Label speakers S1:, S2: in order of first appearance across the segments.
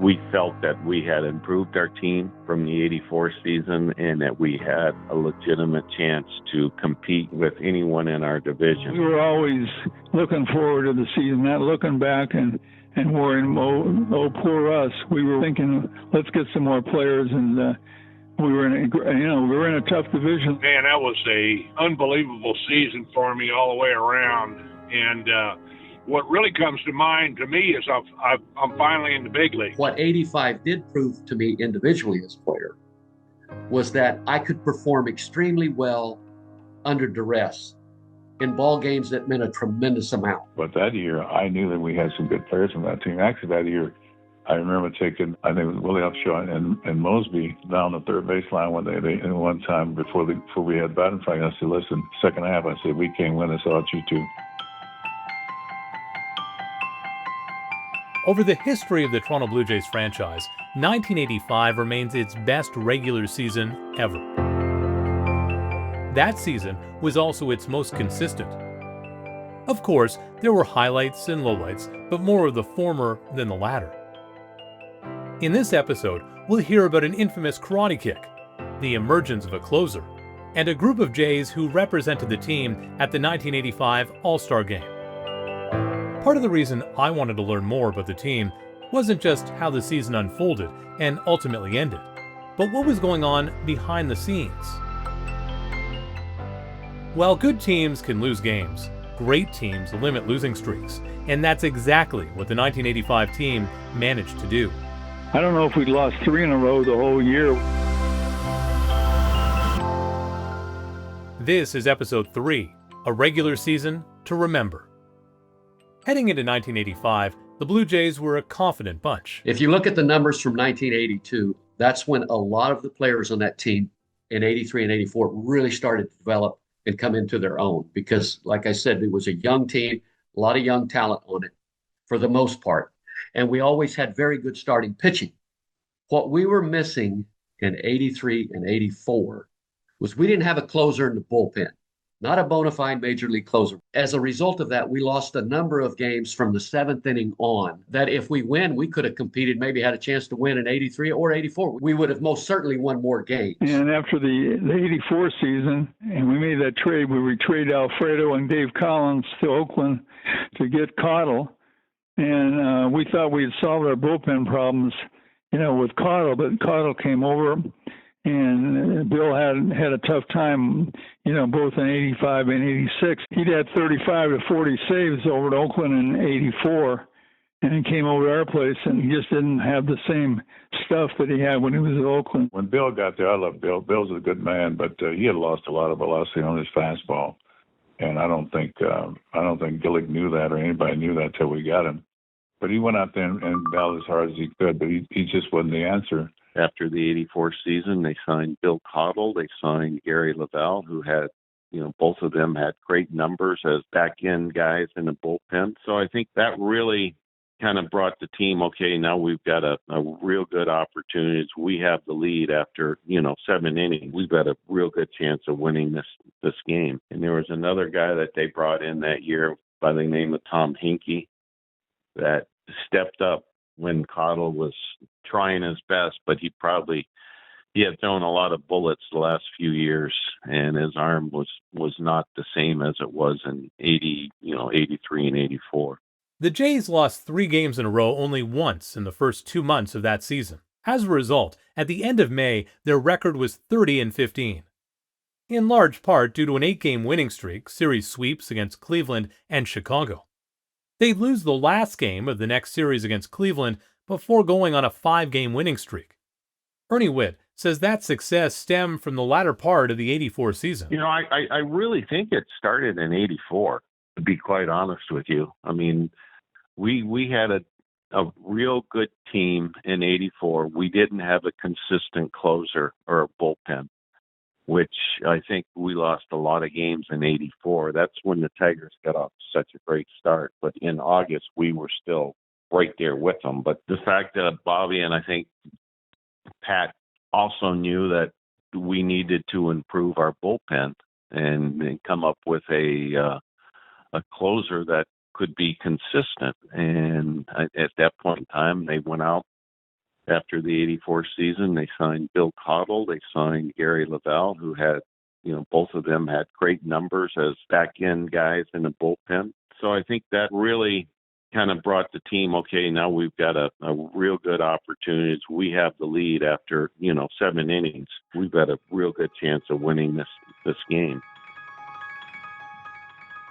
S1: we felt that we had improved our team from the 84 season and that we had a legitimate chance to compete with anyone in our division.
S2: We were always looking forward to the season, not looking back and worrying, oh, poor us. We were thinking, let's get some more players, and we were in a tough division.
S3: Man, that was a unbelievable season for me all the way around. And what really comes to mind to me is I'm finally in the big league.
S4: What 85 did prove to me individually as a player was that I could perform extremely well under duress in ball games that meant a tremendous amount.
S5: But that year, I knew that we had some good players on that team. Actually, that year, I remember taking, I think it was Willie Upshaw and Mosby down the third baseline one time before we had batting practice. I said, listen, second half, I said, we can't win this without you two.
S6: Over the history of the Toronto Blue Jays franchise, 1985 remains its best regular season ever. That season was also its most consistent. Of course, there were highlights and lowlights, but more of the former than the latter. In this episode, we'll hear about an infamous karate kick, the emergence of a closer, and a group of Jays who represented the team at the 1985 All-Star Game. Part of the reason I wanted to learn more about the team wasn't just how the season unfolded and ultimately ended, but what was going on behind the scenes. While good teams can lose games, great teams limit losing streaks, and that's exactly what the 1985 team managed to do.
S2: I don't know if we'd lost 3 in a row the whole year.
S6: This is episode 3, A Regular Season to Remember. Heading into 1985, the Blue Jays were a confident bunch.
S4: If you look at the numbers from 1982, that's when a lot of the players on that team in 83 and 84 really started to develop and come into their own. Because, like I said, it was a young team, a lot of young talent on it for the most part. And we always had very good starting pitching. What we were missing in 83 and 84 was we didn't have a closer in the bullpen, not a bona fide major league closer. As a result of that, we lost a number of games from the 7th inning on that if we win, we could have competed, maybe had a chance to win in 83 or 84. We would have most certainly won more games.
S2: And after the 84 season, and we made that trade where we traded Alfredo and Dave Collins to Oakland to get Cottle. And we thought we had solved our bullpen problems, with Cottle, but Cottle came over, and Bill had a tough time, both in 85 and 86. He'd had 35 to 40 saves over at Oakland in 84, and he came over to our place, and he just didn't have the same stuff that he had when he was at Oakland.
S5: When Bill got there, I love Bill. Bill's a good man, but he had lost a lot of velocity on his fastball. And I don't think Gillick knew that or anybody knew that till we got him. But he went out there and battled as hard as he could, but he just wasn't the answer.
S1: After the 84 season, they signed Bill Cottle. They signed Gary Lavelle, who had, both of them had great numbers as back-end guys in the bullpen. So I think that really kind of brought the team, okay, now we've got a real good opportunity. We have the lead after, 7 innings. We've got a real good chance of winning this game. And there was another guy that they brought in that year by the name of Tom Henke that stepped up when Cottle was trying his best, but he had thrown a lot of bullets the last few years, and his arm was not the same as it was in 83 and 84.
S6: The Jays lost 3 games in a row only once in the first 2 months of that season. As a result, at the end of May, their record was 30-15. In large part due to an 8-game winning streak, series sweeps against Cleveland and Chicago. They'd lose the last game of the next series against Cleveland before going on a 5-game winning streak. Ernie Whitt says that success stemmed from the latter part of the 84 season.
S1: I really think it started in 84, to be quite honest with you. I mean, we had a real good team in 84. We didn't have a consistent closer or a bullpen, which I think we lost a lot of games in 84. That's when the Tigers got off to such a great start. But in August, we were still right there with them. But the fact that Bobby and I think Pat also knew that we needed to improve our bullpen and come up with a closer that could be consistent. And at that point in time, they went out After the 84 season, they signed Bill Cottle. They signed Gary Lavelle, who had, both of them had great numbers as back-end guys in the bullpen. So I think that really kind of brought the team, okay, now we've got a real good opportunity. We have the lead after, 7 innings. We've got a real good chance of winning this game.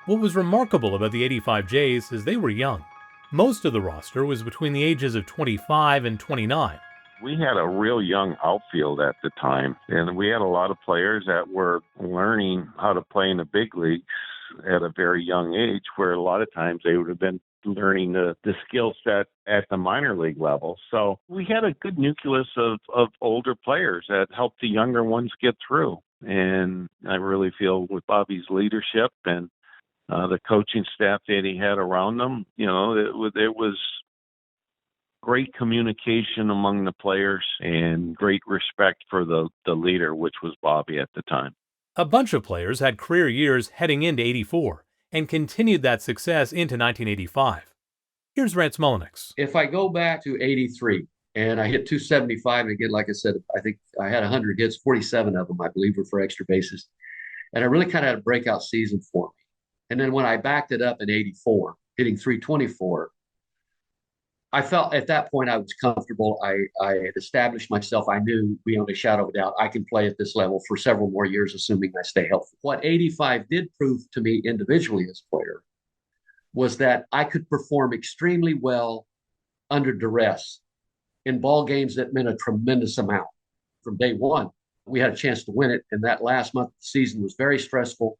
S6: What was remarkable about the 85 Jays is they were young. Most of the roster was between the ages of 25 and 29.
S1: We had a real young outfield at the time, and we had a lot of players that were learning how to play in the big leagues at a very young age, where a lot of times they would have been learning the skill set at the minor league level. So we had a good nucleus of older players that helped the younger ones get through. And I really feel with Bobby's leadership and the coaching staff that he had around them, it was great communication among the players and great respect for the leader, which was Bobby at the time.
S6: A bunch of players had career years heading into 84 and continued that success into 1985. Here's Rance Mulliniks.
S4: If I go back to 83 and I hit 275, and again, like I said, I think I had 100 hits, 47 of them, I believe, were for extra bases. And I really kind of had a breakout season for me. And then when I backed it up in 84, hitting 324, I felt at that point I was comfortable. I had established myself. I knew beyond a shadow of a doubt I can play at this level for several more years, assuming I stay healthy. What 85 did prove to me individually as a player was that I could perform extremely well under duress in ball games that meant a tremendous amount. From day one, we had a chance to win it, and that last month of the season was very stressful.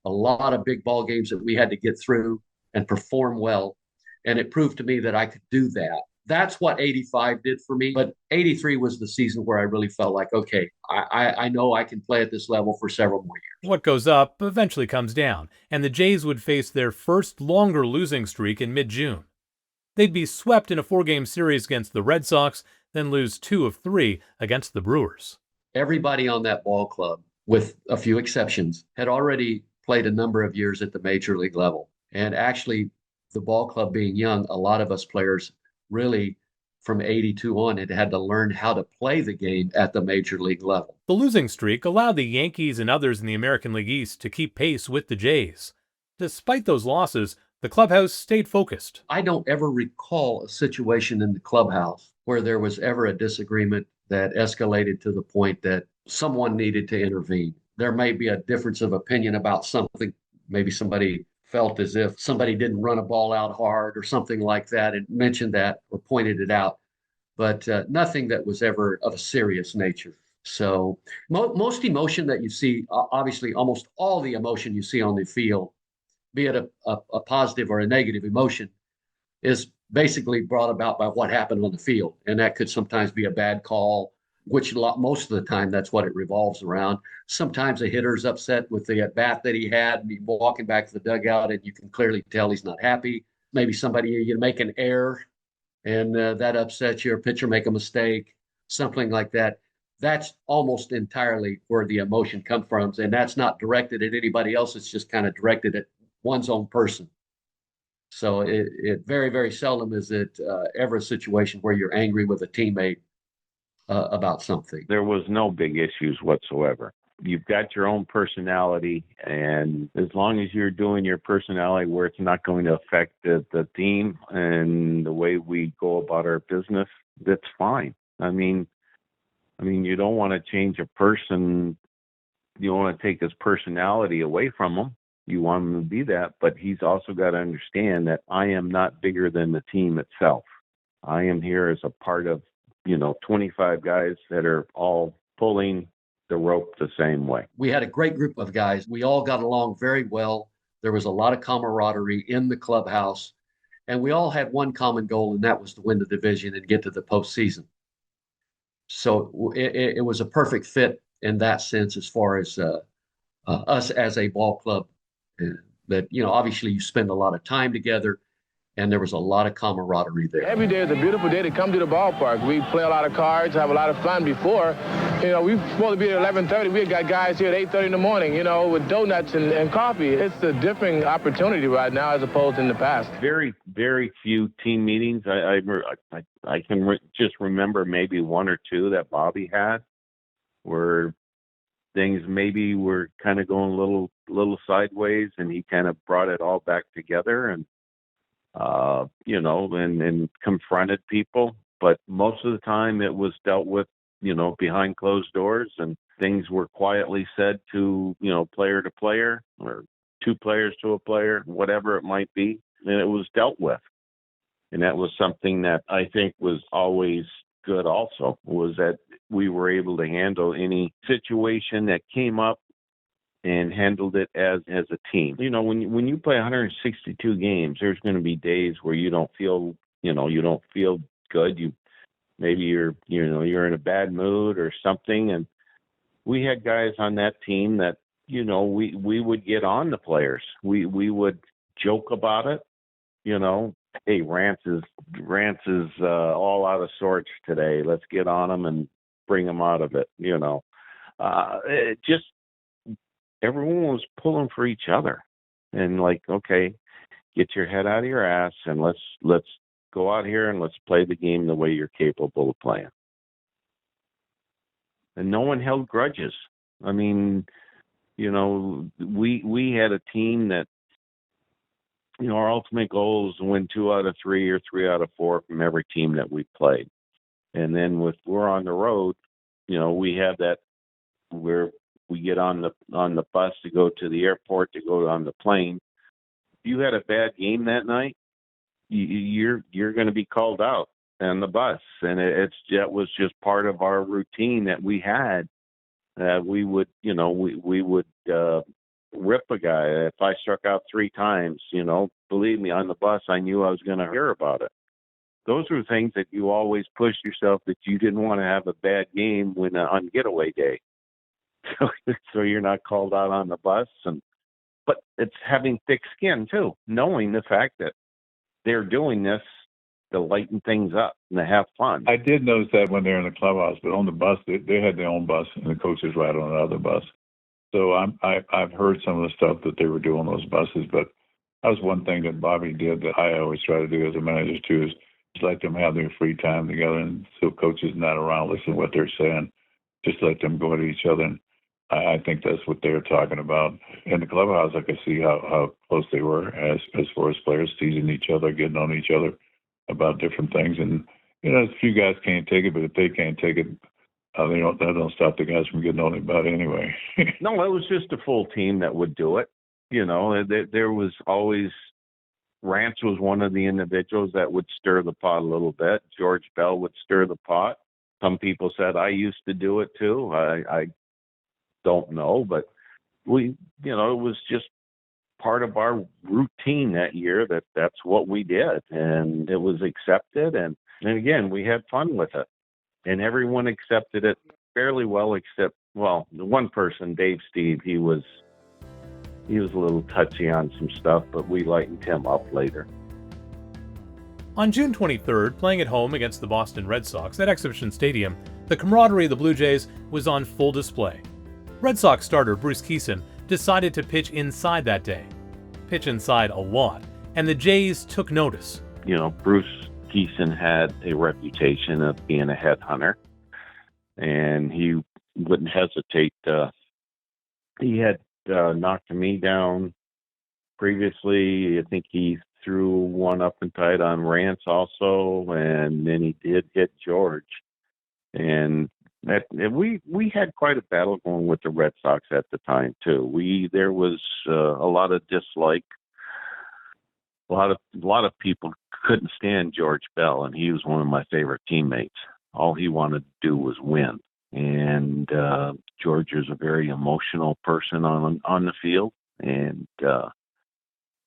S4: A lot of big ball games that we had to get through and perform well. And it proved to me that I could do that. That's what 85 did for me. But 83 was the season where I really felt like, okay, I know I can play at this level for several more years.
S6: What goes up eventually comes down, and the Jays would face their first longer losing streak in mid-June. They'd be swept in a 4-game series against the Red Sox, then lose 2 of 3 against the Brewers.
S4: Everybody on that ball club, with a few exceptions, had already played a number of years at the major league level. And actually, the ball club being young, a lot of us players really from 82 on had to learn how to play the game at the major league level.
S6: The losing streak allowed the Yankees and others in the American League East to keep pace with the Jays. Despite those losses, the clubhouse stayed focused.
S4: I don't ever recall a situation in the clubhouse where there was ever a disagreement that escalated to the point that someone needed to intervene. There may be a difference of opinion about something. Maybe somebody felt as if somebody didn't run a ball out hard or something like that and mentioned that or pointed it out, but nothing that was ever of a serious nature. So most emotion that you see, obviously almost all the emotion you see on the field, be it a positive or a negative emotion, is basically brought about by what happened on the field. And that could sometimes be a bad call, which most of the time that's what it revolves around. Sometimes a hitter's upset with the at-bat that he had, and he's walking back to the dugout, and you can clearly tell he's not happy. Maybe you make an error, and that upsets you, or pitcher make a mistake, something like that. That's almost entirely where the emotion comes from, and that's not directed at anybody else. It's just kind of directed at one's own person. So it very, very seldom is it ever a situation where you're angry with a teammate about something.
S1: There was no big issues whatsoever. You've got your own personality, and as long as you're doing your personality where it's not going to affect the team and the way we go about our business, that's fine. I mean, you don't want to change a person. You don't want to take his personality away from him. You want him to be that, but he's also got to understand that I am not bigger than the team itself. I am here as a part of 25 guys that are all pulling the rope the same way.
S4: We had a great group of guys. We all got along very well. There was a lot of camaraderie in the clubhouse, and we all had one common goal, and that was to win the division and get to the postseason. So it was a perfect fit in that sense as far as us as a ball club. That, obviously you spend a lot of time together, and there was a lot of camaraderie there.
S7: Every day is a beautiful day to come to the ballpark. We play a lot of cards, have a lot of fun before, We supposed to be at 11:30. We got guys here at 8:30 in the morning, with donuts and coffee. It's a different opportunity right now as opposed to in the past.
S1: Very, very few team meetings. I can just remember maybe one or two that Bobby had where things maybe were kind of going a little sideways, and he kind of brought it all back together and and confronted people. But most of the time it was dealt with, behind closed doors, and things were quietly said to, player to player or two players to a player, whatever it might be, and it was dealt with. And that was something that I think was always good also, was that we were able to handle any situation that came up and handled it as a team. When you play 162 games, there's going to be days where you don't feel good. Maybe you're in a bad mood or something. And we had guys on that team that, we would get on the players. We would joke about it. Hey, Rance is all out of sorts today. Let's get on him and bring him out of it. It just, everyone was pulling for each other, and like, okay, get your head out of your ass and let's go out here and let's play the game the way you're capable of playing. And no one held grudges. I mean, we had a team that, our ultimate goal is to win 2 out of 3 or 3 out of 4 from every team that we played. And then we're on the road, we have that where we get on the bus to go to the airport, to go on the plane. If you had a bad game that night, you're going to be called out on the bus, and that was just part of our routine that we had. We would rip a guy. If I struck out 3 times, believe me, on the bus, I knew I was going to hear about it. Those were things that you always pushed yourself, that you didn't want to have a bad game on getaway day. So you're not called out on the bus. But it's having thick skin too, knowing the fact that they're doing this to lighten things up and to have fun.
S5: I did notice that when they're in the clubhouse, but on the bus, they had their own bus, and the coaches ride on another bus. So I've heard some of the stuff that they were doing on those buses, but that was one thing that Bobby did that I always try to do as a manager too, is just let them have their free time together, and so coaches not around listening to what they're saying, just let them go at each other. And I think that's what they're talking about. In the clubhouse, I could see how close they were as far as players teasing each other, getting on each other about different things. And, a few guys can't take it, but if they can't take it, that don't stop the guys from getting on it about it anyway.
S1: No, it was just a full team that would do it. There was always, Rance was one of the individuals that would stir the pot a little bit. George Bell would stir the pot. Some people said I used to do it too. I don't know, but it was just part of our routine that year. That's what we did, and it was accepted. And again, we had fun with it, and everyone accepted it fairly well, except, the one person, Dave Steve, he was a little touchy on some stuff, but we lightened him up later.
S6: On June 23rd, playing at home against the Boston Red Sox at Exhibition Stadium, the camaraderie of the Blue Jays was on full display. Red Sox starter Bruce Kison decided to pitch inside that day. Pitch inside a lot, and the Jays took notice.
S1: Bruce Kison had a reputation of being a headhunter, and he wouldn't hesitate. He had knocked me down previously. I think he threw one up and tight on Rance also, and then he did hit George. And we had quite a battle going with the Red Sox at the time too. There was a lot of dislike. A lot of people couldn't stand George Bell, and he was one of my favorite teammates. All he wanted to do was win. And George is a very emotional person on the field, and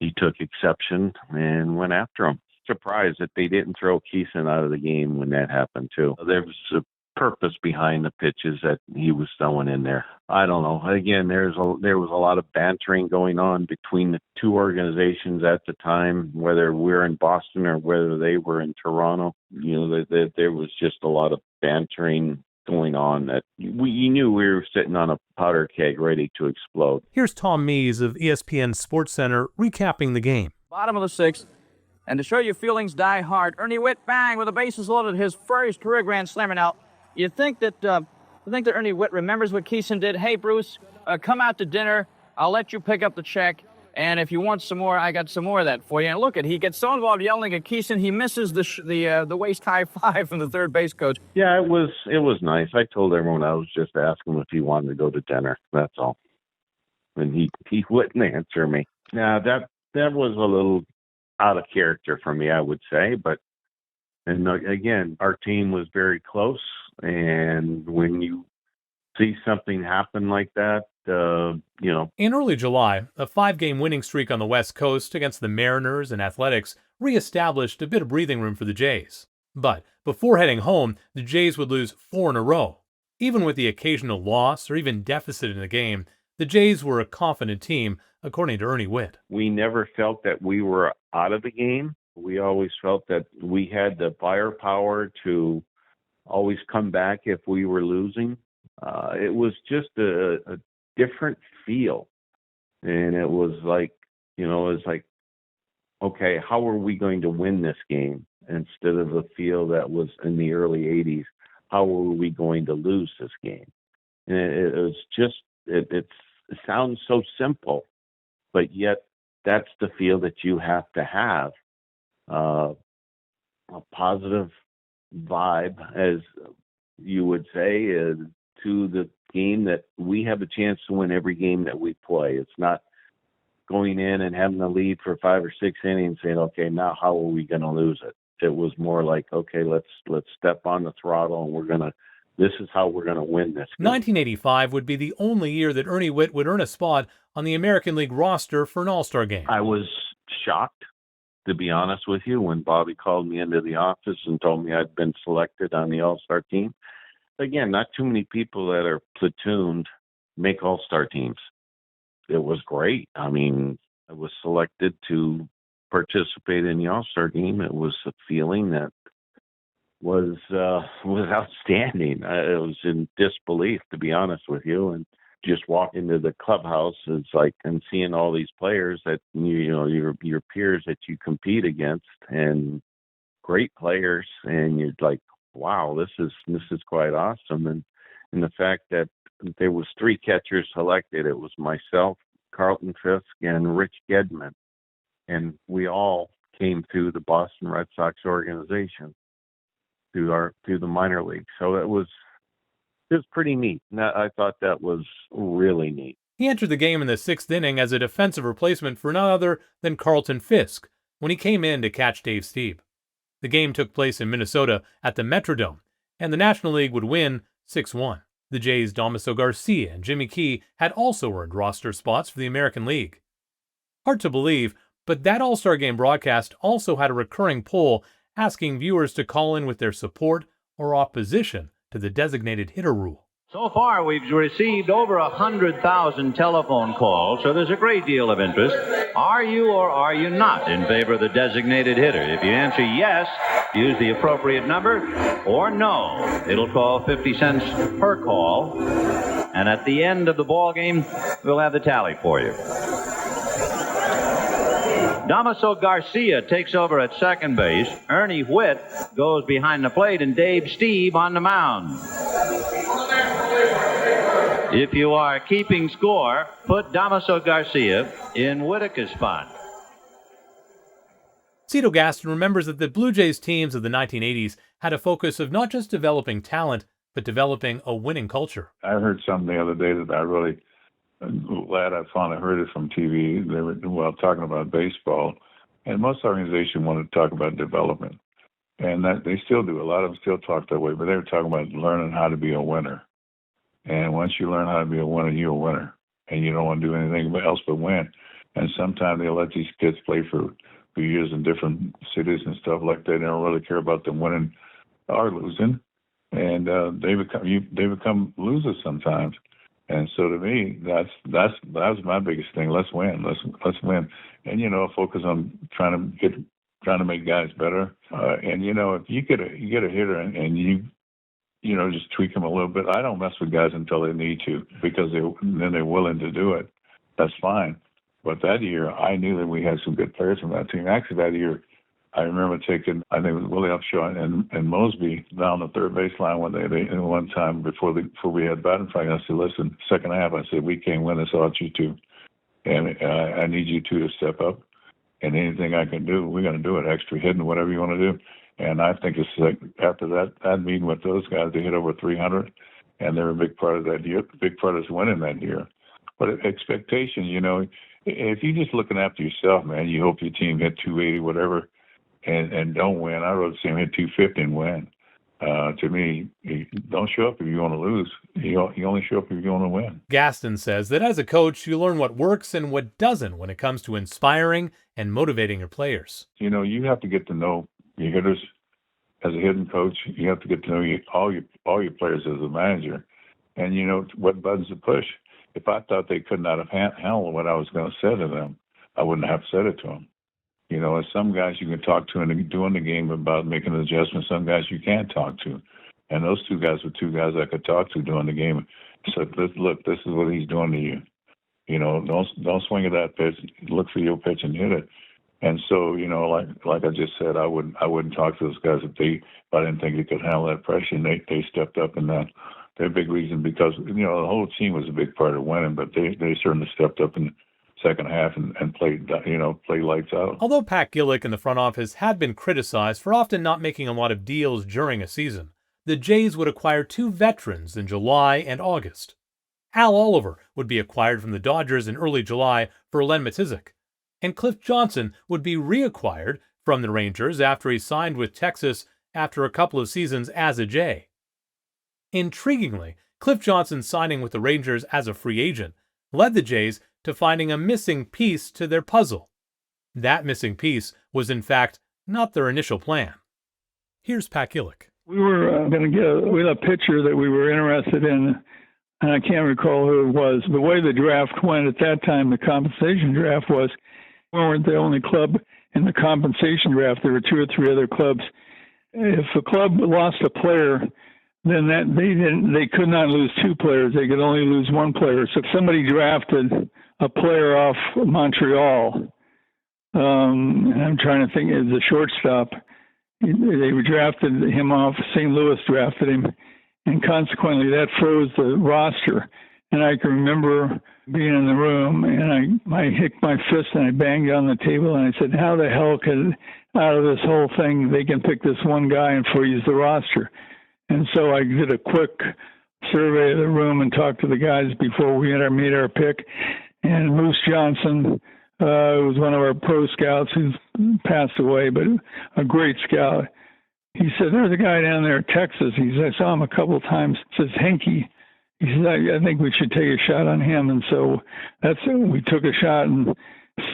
S1: he took exception and went after him. Surprised that they didn't throw Kison out of the game when that happened too. There was a purpose behind the pitches that he was throwing in there. I don't know. Again, there was a lot of bantering going on between the two organizations at the time, whether we're in Boston or whether they were in Toronto. There was just a lot of bantering going on that you knew we were sitting on a powder keg ready to explode.
S6: Here's Tom Mees of ESPN SportsCenter recapping the game.
S8: Bottom of the sixth, and to show your feelings die hard, Ernie Whitt, bang, with the bases loaded, his first career grand slammer. Now, you think that Ernie Whitt remembers what Keeson did? Hey, Bruce, come out to dinner. I'll let you pick up the check. And if you want some more, I got some more of that for you. And look, he gets so involved yelling at Keeson, he misses the waist high five from the third base coach.
S1: Yeah, it was nice. I told everyone I was just asking him if he wanted to go to dinner. That's all. And he wouldn't answer me. Now that was a little out of character for me, I would say. And again, our team was very close. And when you see something happen like that,
S6: In early July, a 5-game winning streak on the West Coast against the Mariners and Athletics reestablished a bit of breathing room for the Jays. But before heading home, the Jays would lose 4 in a row. Even with the occasional loss or even deficit in the game, the Jays were a confident team, according to Ernie Whitt.
S1: We never felt that we were out of the game. We always felt that we had the firepower to always come back if we were losing. It was just a different feel. And it was like, okay, how are we going to win this game? Instead of the feel that was in the early 80s, how are we going to lose this game? And it was just, it sounds so simple, but yet that's the feel that you have to have. A positive vibe, as you would say, to the game, that we have a chance to win every game that we play. It's not going in and having the lead for 5 or 6 innings saying, okay, now how are we going to lose it? It was more like, okay, let's step on the throttle and this is how we're going to win this game.
S6: 1985 would be the only year that Ernie Whitt would earn a spot on the American League roster for an All-Star game.
S1: I was shocked, to be honest with you, when Bobby called me into the office and told me I'd been selected on the All-Star team. Again, not too many people that are platooned make All-Star teams. It was great. I mean, I was selected to participate in the All-Star team. It was a feeling that was outstanding. I was in disbelief, to be honest with you, and just walk into the clubhouse, it's like, and seeing all these players that your peers that you compete against, and great players, and you're like, wow, this is quite awesome. And the fact that there was 3 catchers selected, it was myself, Carlton Fisk, and Rich Gedman, and we all came through the Boston Red Sox organization through the minor league. So it was pretty neat. I thought that was really neat.
S6: He entered the game in the 6th inning as a defensive replacement for none other than Carlton Fisk when he came in to catch Dave Stieb. The game took place in Minnesota at the Metrodome, and the National League would win 6-1. The Jays' Damaso Garcia and Jimmy Key had also earned roster spots for the American League. Hard to believe, but that All-Star Game broadcast also had a recurring poll asking viewers to call in with their support or opposition to the designated hitter rule.
S9: So far, we've received over 100,000 telephone calls, so there's a great deal of interest. Are you or are you not in favor of the designated hitter? If you answer yes, use the appropriate number, or no, it'll call 50 cents per call, and at the end of the ball game, we'll have the tally for you. Damaso Garcia takes over at second base. Ernie Whitt goes behind the plate, and Dave Stieb on the mound. If you are keeping score, put Damaso Garcia in Whittaker's spot.
S6: Cito Gaston remembers that the Blue Jays teams of the 1980s had a focus of not just developing talent, but developing a winning culture.
S5: I heard something the other day that I really glad I finally heard it from TV. They were talking about baseball, and most organizations wanted to talk about development, and that they still do. A lot of them still talk that way, but they were talking about learning how to be a winner. And once you learn how to be a winner, you're a winner, and you don't want to do anything else but win. And sometimes they'll let these kids play for years in different cities and stuff like that. They don't really care about them winning or losing, and they become losers sometimes. And so to me, that was my biggest thing. Let's win. Let's win. And focus on trying to make guys better. And if you get a hitter and you just tweak them a little bit. I don't mess with guys until they need to, because then they're willing to do it. That's fine. But that year, I knew that we had some good players from that team. Actually, that year, I remember taking, I think it was Willie Upshaw and Mosby down the third baseline one time before we had batting practice. I said, listen, second half, I said, we can't win this without you two. And I need you two to step up. And anything I can do, we're going to do it. Extra hitting, whatever you want to do. And I think it's like after that meeting with those guys, they hit over 300, and they're a big part of that year, big part of us winning that year. But expectation, if you're just looking after yourself, man, you hope your team hit 280, whatever, and don't win. I'd rather see them hit 250 and win. To me, you don't show up if you want to lose. You only show up if you want to win.
S6: Gaston says that as a coach, you learn what works and what doesn't when it comes to inspiring and motivating your players.
S5: You have to get to know your hitters. As a hitting coach, you have to get to know all your players as a manager, and what buttons to push. If I thought they could not have handled what I was going to say to them, I wouldn't have said it to them. There's some guys you can talk to during the game about making adjustments. Some guys you can't talk to, and those two guys were two guys I could talk to during the game. So look, this is what he's doing to you. Don't swing at that pitch. Look for your pitch and hit it. And so, like I just said, I wouldn't talk to those guys if I didn't think they could handle that pressure. And they stepped up in that. They're a big reason because the whole team was a big part of winning, but they certainly stepped up in the second half and played lights out.
S6: Although Pat Gillick and the front office had been criticized for often not making a lot of deals during a season, the Jays would acquire two veterans in July and August. Al Oliver would be acquired from the Dodgers in early July for Len Matizik, and Cliff Johnson would be reacquired from the Rangers after he signed with Texas after a couple of seasons as a Jay. Intriguingly, Cliff Johnson signing with the Rangers as a free agent led the Jays to finding a missing piece to their puzzle. That missing piece was in fact not their initial plan. Here's Pat Gillick.
S2: We were going to get a pitcher that we were interested in, and I can't recall who it was. The way the draft went at that time, the compensation draft was, we weren't the only club in the compensation draft. There were two or three other clubs. If a club lost a player, then they could not lose two players. They could only lose one player. So if somebody drafted a player off Montreal, and I'm trying to think, as a shortstop, they drafted him off. St. Louis drafted him, and consequently that froze the roster. And I can remember being in the room, and I hit my fist and I banged on the table, and I said, how the hell could, out of this whole thing, they can pick this one guy and freeze the roster? And so I did a quick survey of the room and talked to the guys before we made our pick. And Moose Johnson was one of our pro scouts who's passed away, but a great scout. He said, there's a guy down there in Texas. I saw him a couple of times. Says Henke. He said, I think we should take a shot on him. And so we took a shot, and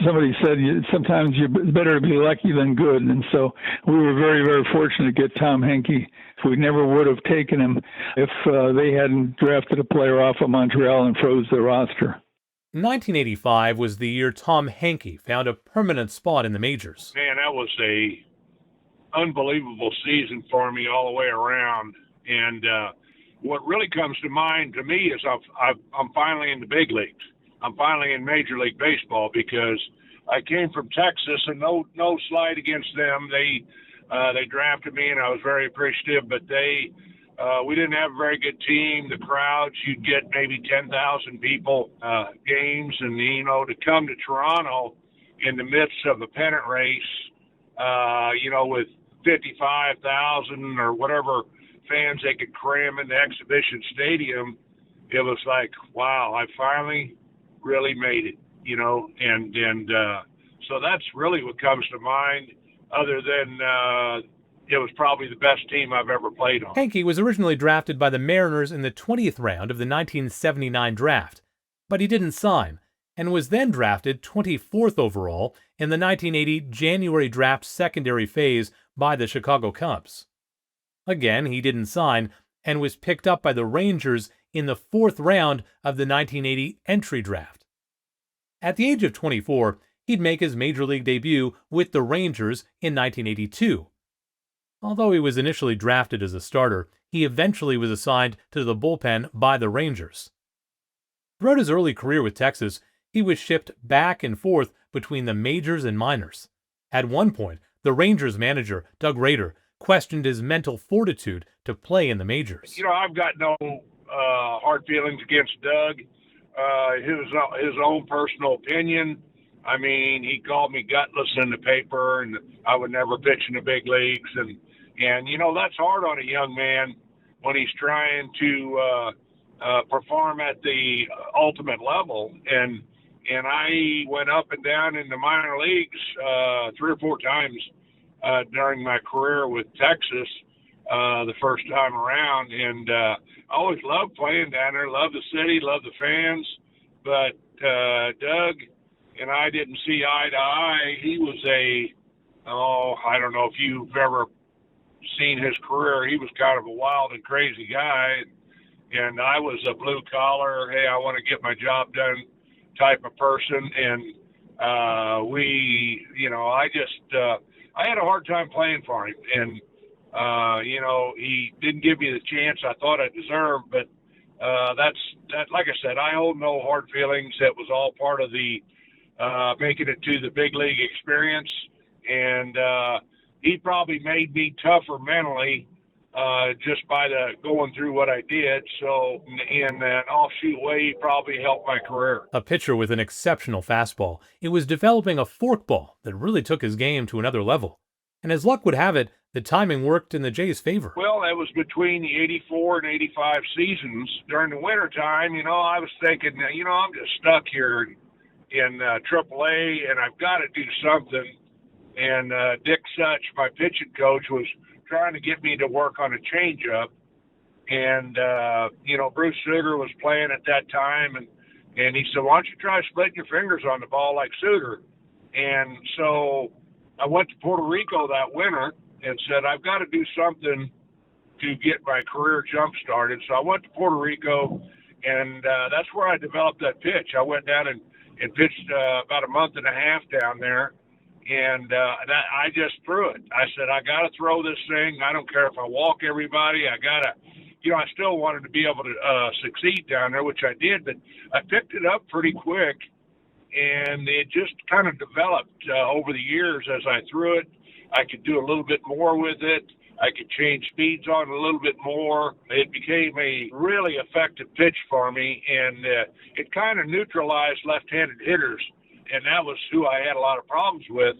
S2: somebody said sometimes it's better to be lucky than good. And so we were very, very fortunate to get Tom Henke. We never would have taken him if they hadn't drafted a player off of Montreal and froze the roster.
S6: 1985 was the year Tom Henke found a permanent spot in the majors.
S3: Man, that was a unbelievable season for me all the way around. And what really comes to mind to me is I'm finally in the big leagues. I'm finally in Major League Baseball because I came from Texas, and no slight against them. They drafted me, and I was very appreciative, but we didn't have a very good team. The crowds, you'd get maybe 10,000 people games, and to come to Toronto in the midst of a pennant race, with 55,000 or whatever fans they could cram in the exhibition stadium, it was like, wow, I finally really made it, and so that's really what comes to mind, other than it was probably the best team I've ever played on.
S6: Henke was originally drafted by the Mariners in the 20th round of the 1979 draft, but he didn't sign, and was then drafted 24th overall in the 1980 January draft secondary phase by the Chicago Cubs. Again, he didn't sign, and was picked up by the Rangers in the 4th round of the 1980 entry draft. At the age of 24, he'd make his major league debut with the Rangers in 1982. Although he was initially drafted as a starter, He eventually was assigned to the bullpen by the Rangers. Throughout his early career with Texas, he was shipped back and forth between the majors and minors. At one point, the Rangers manager, Doug Rader, questioned his mental fortitude to play in the majors.
S3: I've got no hard feelings against Doug. His own personal opinion. I mean, he called me gutless in the paper, and I would never pitch in the big leagues. And that's hard on a young man when he's trying to perform at the ultimate level. And I went up and down in the minor leagues 3 or 4 times during my career with Texas the first time around. And I always loved playing down there, loved the city, loved the fans. But Doug and I didn't see eye to eye. He was I don't know if you've ever seen his career. He was kind of a wild and crazy guy. And I was a blue collar, hey, I want to get my job done type of person. And I had a hard time playing for him. And, he didn't give me the chance I thought I deserved. But like I said, I hold no hard feelings. That was all part of the making it to the big league experience. And he probably made me tougher mentally just by going through what I did. So in an offshoot way, he probably helped my career.
S6: A pitcher with an exceptional fastball, it was developing a forkball that really took his game to another level. And as luck would have it, the timing worked in the Jays' favor.
S3: Well, that was between the 84 and 85 seasons. During the wintertime, I was thinking, I'm just stuck here in AAA, and I've got to do something. And Dick Such, my pitching coach, was trying to get me to work on a changeup. And, Bruce Sugar was playing at that time, and he said, why don't you try splitting your fingers on the ball like Sugar? And so I went to Puerto Rico that winter and said, I've got to do something to get my career jump-started. So I went to Puerto Rico, and that's where I developed that pitch. I went down and pitched about a month and a half down there. And I just threw it. I said, I got to throw this thing. I don't care if I walk everybody. I got to, I still wanted to be able to succeed down there, which I did. But I picked it up pretty quick, and it just kind of developed over the years as I threw it. I could do a little bit more with it. I could change speeds on it a little bit more. It became a really effective pitch for me, and it kind of neutralized left-handed hitters. And that was who I had a lot of problems with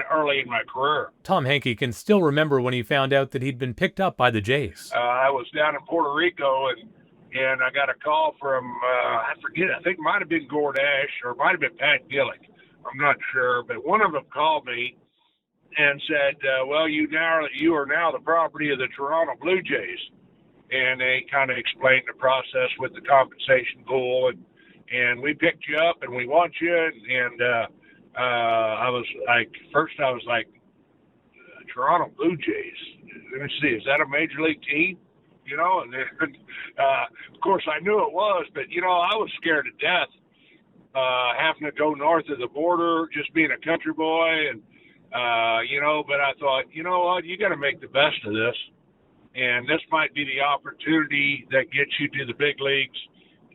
S3: early in my career.
S6: Tom Henke can still remember when he found out that he'd been picked up by the Jays.
S3: I was down in Puerto Rico, and I got a call from, I forget, I think it might have been Gord Ash or it might have been Pat Gillick. I'm not sure, but one of them called me and said, well, you are now the property of the Toronto Blue Jays. And they kind of explained the process with the compensation pool, and we picked you up and we want you. And I was like, Toronto Blue Jays. Let me see, is that a major league team? And then, of course I knew it was, but I was scared to death having to go north of the border, just being a country boy. And, but I thought, you know what, you got to make the best of this. And this might be the opportunity that gets you to the big leagues.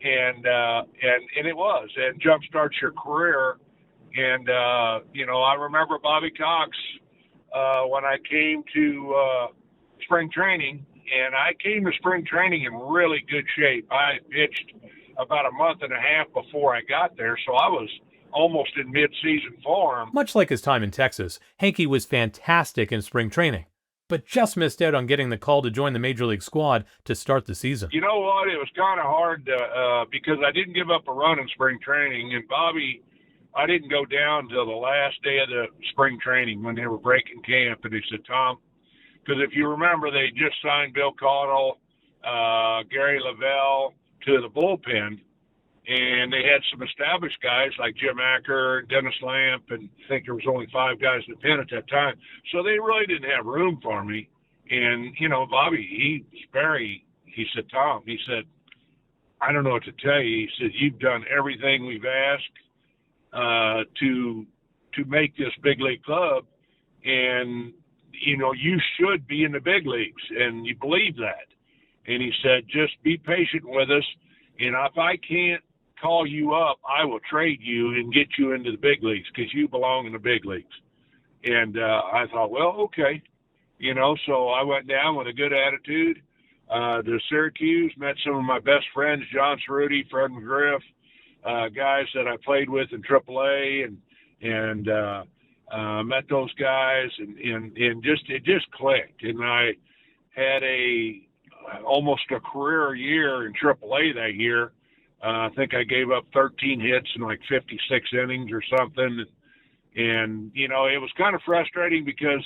S3: And it was, and jumpstarts your career. And, I remember Bobby Cox, when I came to spring training, and I came to spring training in really good shape. I pitched about a month and a half before I got there, so I was almost in mid-season form.
S6: Much like his time in Texas, Henke was fantastic in spring training, but just missed out on getting the call to join the Major League squad to start the season.
S3: You know what? It was kind of hard because I didn't give up a run in spring training, and Bobby, I didn't go down till the last day of the spring training when they were breaking camp, and he said, Tom, because if you remember, they just signed Bill Caudle, Gary Lavelle to the bullpen, and they had some established guys like Jim Acker, Dennis Lamp, and I think there was only 5 guys in the pen at that time. So they really didn't have room for me. And, Bobby, he said, Tom, he said, I don't know what to tell you. He said, you've done everything we've asked to make this big league club, and you should be in the big leagues, and you believe that. and he said, just be patient with us, and if I can't call you up, I will trade you and get you into the big leagues because you belong in the big leagues. And I thought, well, okay. So I went down with a good attitude to Syracuse, met some of my best friends, John Cerruti, Fred McGriff, guys that I played with in AAA, and met those guys, and it just clicked. And I had almost a career year in AAA that year. I think I gave up 13 hits in like 56 innings or something. And, it was kind of frustrating because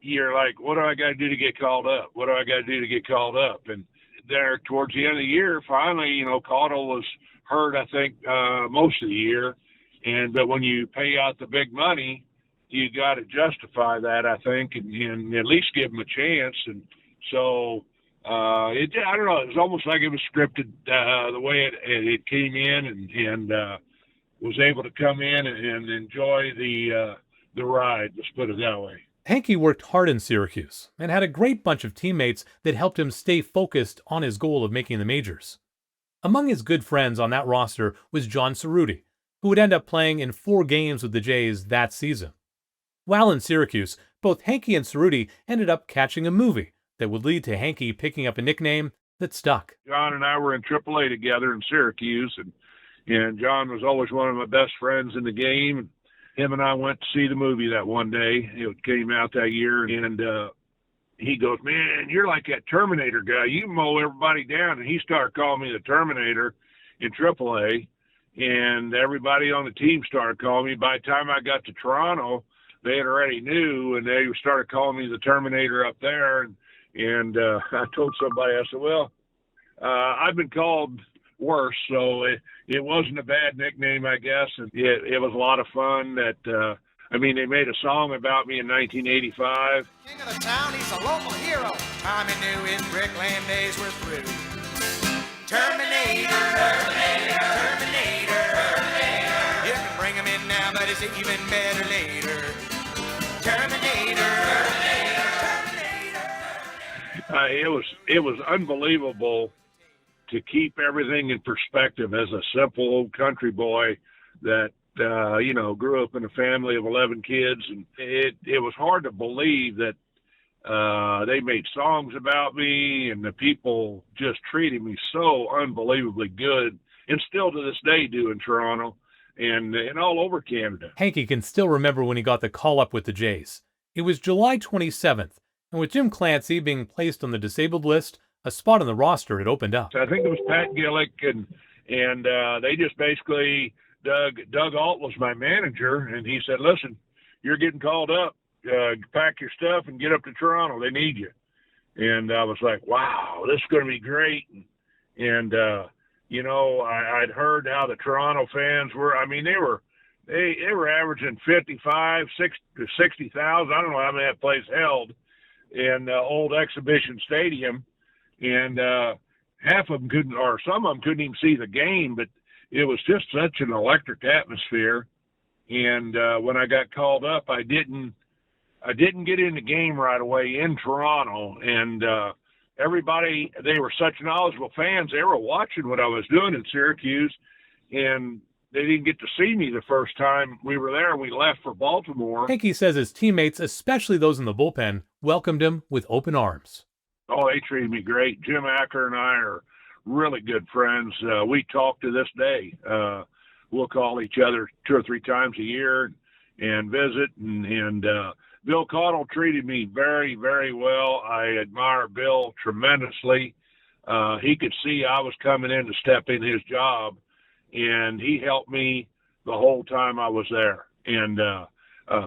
S3: you're like, what do I got to do to get called up? What do I got to do to get called up? And there towards the end of the year, finally, Caudill was hurt, I think, most of the year. But when you pay out the big money, you got to justify that, I think, and at least give them a chance. And so I don't know, it was almost like it was scripted the way it came in, and was able to come in and enjoy the ride, let's put it that way.
S6: Henke worked hard in Syracuse and had a great bunch of teammates that helped him stay focused on his goal of making the majors. Among his good friends on that roster was John Cerruti, who would end up playing in 4 games with the Jays that season. While in Syracuse, both Henke and Cerruti ended up catching a movie that would lead to Henke picking up a nickname that stuck.
S3: John and I were in AAA together in Syracuse, and John was always one of my best friends in the game. Him and I went to see the movie that one day. It came out that year, and he goes, man, you're like that Terminator guy. You mow everybody down. And he started calling me the Terminator in AAA, and everybody on the team started calling me. By the time I got to Toronto, they had already knew, and they started calling me the Terminator up there. And I told somebody, I said, well, I've been called worse, so it wasn't a bad nickname, I guess. And it was a lot of fun. They made a song about me in 1985.
S10: King of the town, he's a local hero. Tommy knew his Brickland days were through. Terminator, Terminator, Terminator, Terminator. You can bring him in now, but it's even better later. Terminator, Terminator, Terminator. It was unbelievable to keep everything in perspective as a simple old country boy that grew up in a family of 11 kids, and it was hard to believe that they made songs about me, and the people just treated me so unbelievably good, and still to this day do in Toronto and all over Canada.
S6: Henke can still remember when he got the call up with the Jays. It was July 27th, and with Jim Clancy being placed on the disabled list, a spot on the roster had opened up.
S3: I think it was Pat Gillick, and they just basically, Doug Alt was my manager, and he said, listen, you're getting called up. Pack your stuff and get up to Toronto. They need you. And I was like, wow, this is going to be great. And I'd heard how the Toronto fans were. I mean, they were averaging 55, 60,000. I don't know how many that place held in the old exhibition stadium. And half of them couldn't, or some of them couldn't even see the game, but it was just such an electric atmosphere. And when I got called up, I didn't get in the game right away in Toronto. And everybody, they were such knowledgeable fans. They were watching what I was doing in Syracuse, and they didn't get to see me the first time we were there. We left for Baltimore.
S6: Henke says his teammates, especially those in the bullpen, welcomed him with open arms.
S3: Oh, they treated me great. Jim Acker and I are really good friends. We talk to this day. We'll call each other 2 or 3 times a year and visit. And Bill Caudill treated me very, very well. I admire Bill tremendously. He could see I was coming in to step in his job, and he helped me the whole time I was there. And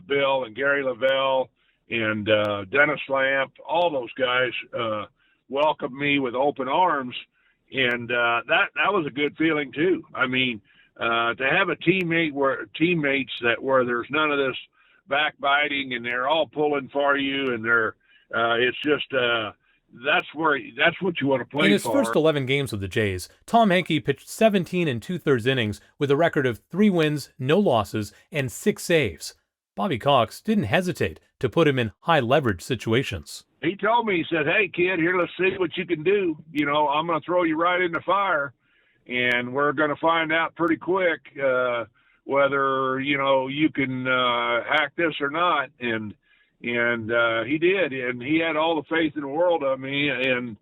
S3: Bill and Gary Lavelle and Dennis Lamp, all those guys welcomed me with open arms, and that was a good feeling too. I mean, to have a teammates where there's none of this backbiting, and they're all pulling for you, and it's just that's what you want to play for.
S6: In his first 11 games with the Jays, Tom Henke pitched 17 2/3 innings with a record of 3 wins, no losses, and 6 saves. Bobby Cox didn't hesitate to put him in high-leverage situations.
S10: He told me, he said, "Hey, kid, here, let's see what you can do. You know, I'm going to throw you right in the fire, and we're going to find out pretty quick whether, you know, you can hack this or not." And he did, and he had all the faith in the world of me, and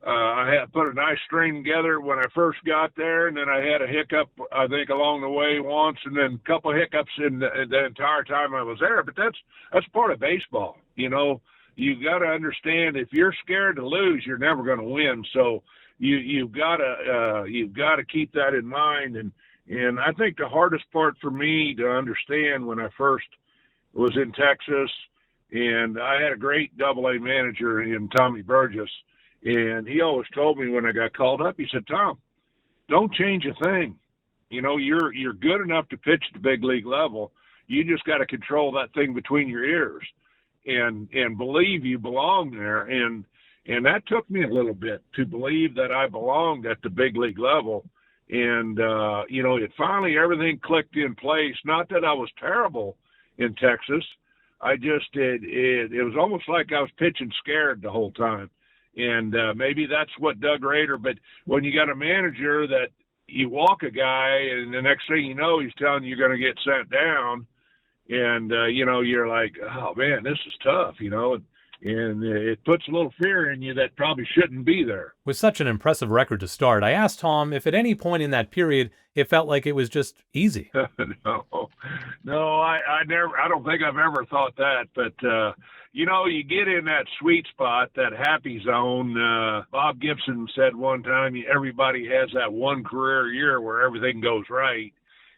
S10: I had put a nice string together when I first got there, and then I had a hiccup, I think, along the way once, and then a couple of hiccups in the entire time I was there. But that's part of baseball. You know, you got to understand, if you're scared to lose, you're never going to win. So you've got to keep that in mind. And I think the hardest part for me to understand when I first was in Texas, and I had a great AA manager in Tommy Burgess. And he always told me when I got called up, he said, "Tom, don't change a thing. You know, you're good enough to pitch at the big league level. You just got to control that thing between your ears and believe you belong there." And that took me a little bit to believe that I belonged at the big league level. And, you know, it finally, everything clicked in place. Not that I was terrible in Texas. I just, it was almost like I was pitching scared the whole time. And maybe that's what Doug Rader, but when you got a manager that you walk a guy and the next thing you know, he's telling you you're going to get sent down, and, you know, you're like, oh, man, this is tough, you know, and it puts a little fear in you that probably shouldn't be there.
S6: With such an impressive record to start, I asked Tom if at any point in that period it felt like it was just easy.
S10: No, I never, I don't think I've ever thought that, but, you know, you get in that sweet spot, that happy zone. Bob Gibson said one time, everybody has that one career year where everything goes right.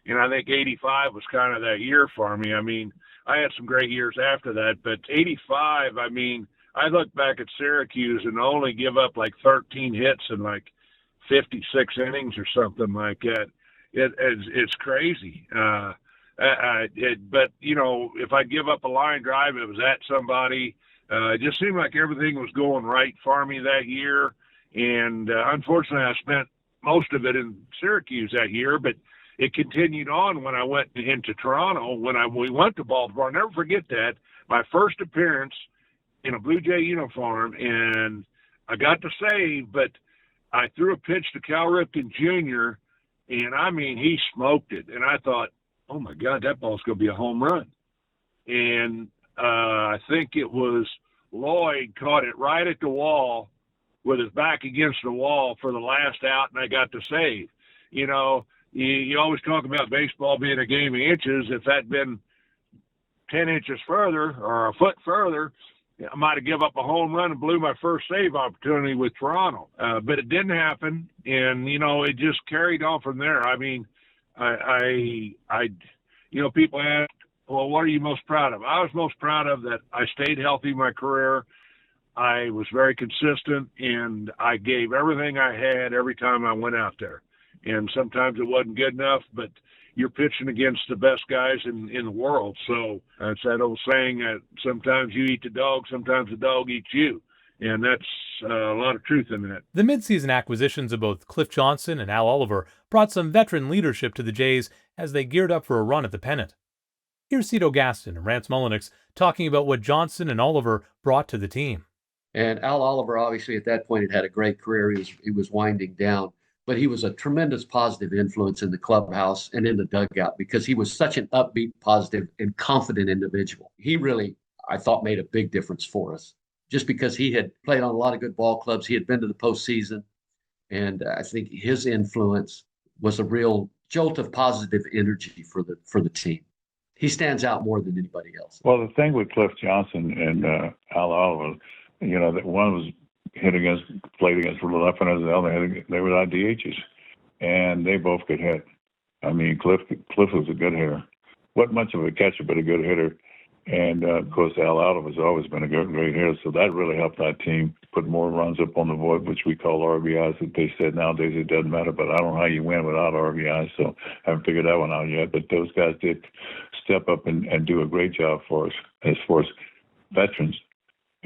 S10: And I think 85 was kind of that year for me. I mean, I had some great years after that, but 85, I mean, I look back at Syracuse and only give up like 13 hits in like 56 innings or something like that. It's crazy. But, you know, if I give up a line drive, it was at somebody. It just seemed like everything was going right for me that year. And unfortunately, I spent most of it in Syracuse that year, but it continued on when I went into Toronto. When we went to Baltimore, I'll never forget that, my first appearance in a Blue Jay uniform, and I got to save, but I threw a pitch to Cal Ripken Jr., and I mean, he smoked it. And I thought, oh my God, that ball's going to be a home run. And I think it was Lloyd caught it right at the wall with his back against the wall for the last out, and I got to save. You know, you always talk about baseball being a game of inches. If that'd been 10 inches further or a foot further, I might have given up a home run and blew my first save opportunity with Toronto. But it didn't happen, and, you know, it just carried on from there. I mean, I you know, people ask, well, what are you most proud of? I was most proud of that I stayed healthy in my career. I was very consistent, and I gave everything I had every time I went out there. And sometimes it wasn't good enough, but you're pitching against the best guys in the world. So it's that old saying that sometimes you eat the dog, sometimes the dog eats you. And that's a lot of truth in that.
S6: The midseason acquisitions of both Cliff Johnson and Al Oliver brought some veteran leadership to the Jays as they geared up for a run at the pennant. Here's Cito Gaston and Rance Mulliniks talking about what Johnson and Oliver brought to the team.
S4: And Al Oliver, obviously, at that point, had a great career. He was winding down. But he was a tremendous positive influence in the clubhouse and in the dugout because he was such an upbeat, positive, and confident individual. He really, I thought, made a big difference for us just because he had played on a lot of good ball clubs. He had been to the postseason. And I think his influence was a real jolt of positive energy for the team. He stands out more than anybody else.
S5: Well, the thing with Cliff Johnson and Al Oliver, you know, that one was played against the left-handers, and the other they were our DHs, and they both could hit. I mean, Cliff was a good hitter. Wasn't much of a catcher, but a good hitter. And, of course, Al Oliver has always been a great hitter, so that really helped our team put more runs up on the board, which we call RBIs. That they said nowadays it doesn't matter, but I don't know how you win without RBIs, so I haven't figured that one out yet. But those guys did step up and do a great job for us as far as veterans.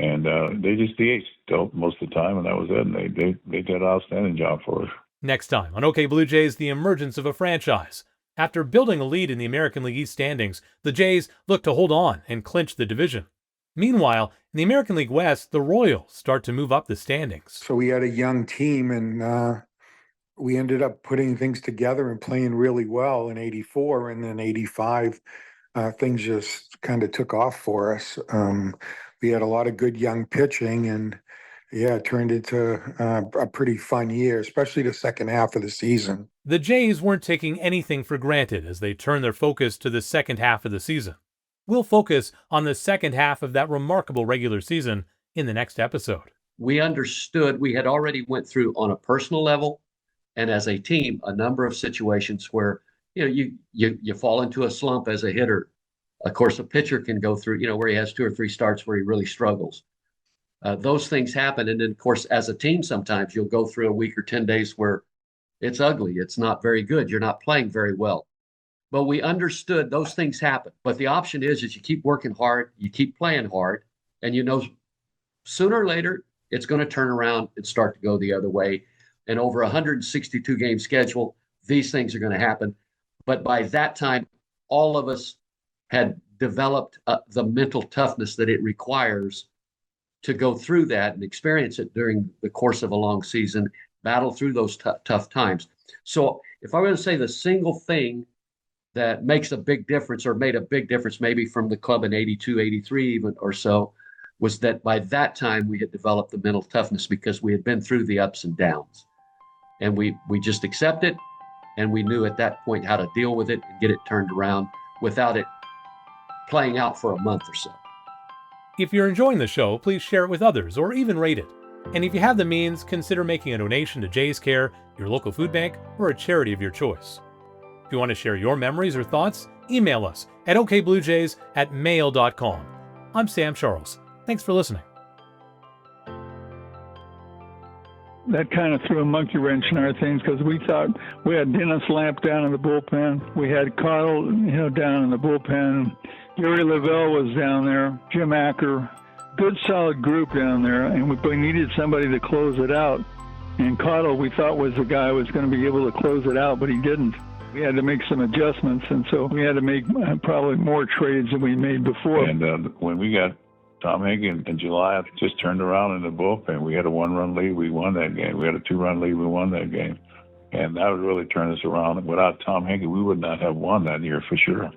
S5: And they just DH'd most of the time, and that was it. And they did an outstanding job for us.
S6: Next time on OK Blue Jays, the emergence of a franchise. After building a lead in the American League East standings, the Jays look to hold on and clinch the division. Meanwhile, in the American League West, the Royals start to move up the standings.
S11: So we had a young team, and we ended up putting things together and playing really well in '84, and then '85, things just kind of took off for us. We had a lot of good young pitching, and yeah, it turned into a pretty fun year, especially the second half of the season.
S6: The Jays weren't taking anything for granted as they turned their focus to the second half of the season. We'll focus on the second half of that remarkable regular season in the next episode.
S4: We understood we had already went through on a personal level and as a team a number of situations where you fall into a slump as a hitter. Of course, a pitcher can go through, where he has 2 or 3 starts where he really struggles. Those things happen. And then, of course, as a team, sometimes you'll go through a week or 10 days where it's ugly. It's not very good. You're not playing very well. But we understood those things happen. But the option is you keep working hard, you keep playing hard, and sooner or later, it's going to turn around and start to go the other way. And over a 162-game schedule, these things are going to happen. But by that time, all of us had developed the mental toughness that it requires to go through that and experience it during the course of a long season, battle through those tough times. So if I were to say the single thing that makes a big difference or made a big difference maybe from the club in 82, 83 even or so, was that by that time we had developed the mental toughness because we had been through the ups and downs. And we just accept it, and we knew at that point how to deal with it and get it turned around without it playing out for a month or so.
S6: If you're enjoying the show, please share it with others or even rate it. And if you have the means, consider making a donation to Jays Care, your local food bank, or a charity of your choice. If you want to share your memories or thoughts, email us at okbluejays@mail.com. I'm Sam Charles. Thanks for listening.
S2: That kind of threw a monkey wrench in our things because we thought we had Dennis Lamp down in the bullpen. We had Cottle, down in the bullpen. Gary Lavelle was down there. Jim Acker. Good, solid group down there, and we needed somebody to close it out. And Cottle, we thought, was the guy who was going to be able to close it out, but he didn't. We had to make some adjustments, and so we had to make probably more trades than we made before.
S5: And when we got Tom Henke in July, just turned around in the bullpen. We had a 1-run lead. We won that game. We had a 2-run lead. We won that game. And that would really turn us around. Without Tom Henke, we would not have won that year for sure.